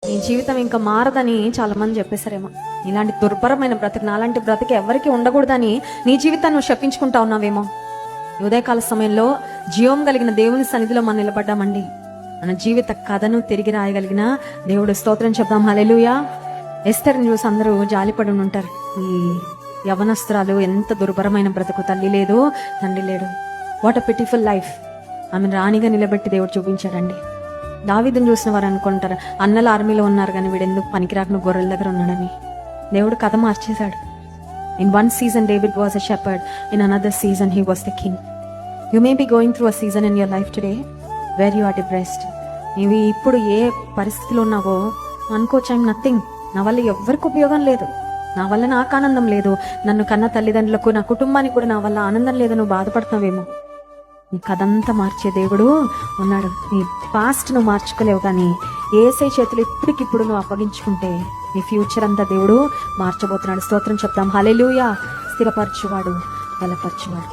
నీ జీవితం ఇంకా మారదని చాలా మంది చెప్పేశారేమో. ఇలాంటి దుర్భరమైన బ్రతుకు, నాలాంటి బ్రతుకు ఎవరికి ఉండకూడదని నీ జీవితాన్ని నువ్వు శపించుకుంటా ఉన్నావేమో. ఉదయకాల సమయంలో జీవం కలిగిన దేవుని సన్నిధిలో మనం నిలబడ్డామండి. మన జీవిత కథను తిరిగి రాయగలిగిన దేవుడు స్తోత్రం చెప్దాం. హల్లెలూయా. ఎస్తర్ని చూసి అందరూ జాలిపడి ఉంటారు. ఈ యవనస్త్రాలు ఎంత దుర్భరమైన బ్రతుకు, తల్లి లేదు తండ్రి లేడు. What a pitiful life. ఆమెను రాణిగా నిలబెట్టి దేవుడు చూపించాడండి. దావీదుని చూసిన వారు అనుకుంటారు, అన్నల ఆర్మీలో ఉన్నారు కానీ వీడు ఎందుకు పనికిరాకుండా గొర్రెల దగ్గర ఉన్నాడని. దేవుడు కథ మార్చేశాడు. In one season David was a shepherd, in another season he was the king. You may be going through a season in your life today where you are depressed. నీవు ఇప్పుడు ఏ పరిస్థితిలో ఉన్నావో అనుకోవచ్చు, ఐఎమ్ నథింగ్, నా వల్ల ఎవ్వరికి ఉపయోగం లేదు, నా వల్ల నాకు ఆనందం లేదు, నన్ను కన్న తల్లిదండ్రులకు నా కుటుంబానికి కూడా నా వల్ల ఆనందం లేదు, నువ్వు బాధపడుతున్నావేమో. నీ కథంతా మార్చే దేవుడు ఉన్నాడు. నీ పాస్ట్ నువ్వు మార్చుకోలేవు, కానీ ఏసై చేతులు ఇప్పటికిప్పుడు నువ్వు అప్పగించుకుంటే నీ ఫ్యూచర్ అంతా దేవుడు మార్చబోతున్నాడు. స్తోత్రం చెప్తాం. హల్లెలూయా. స్థిరపరచువాడు, బలపరచువాడు.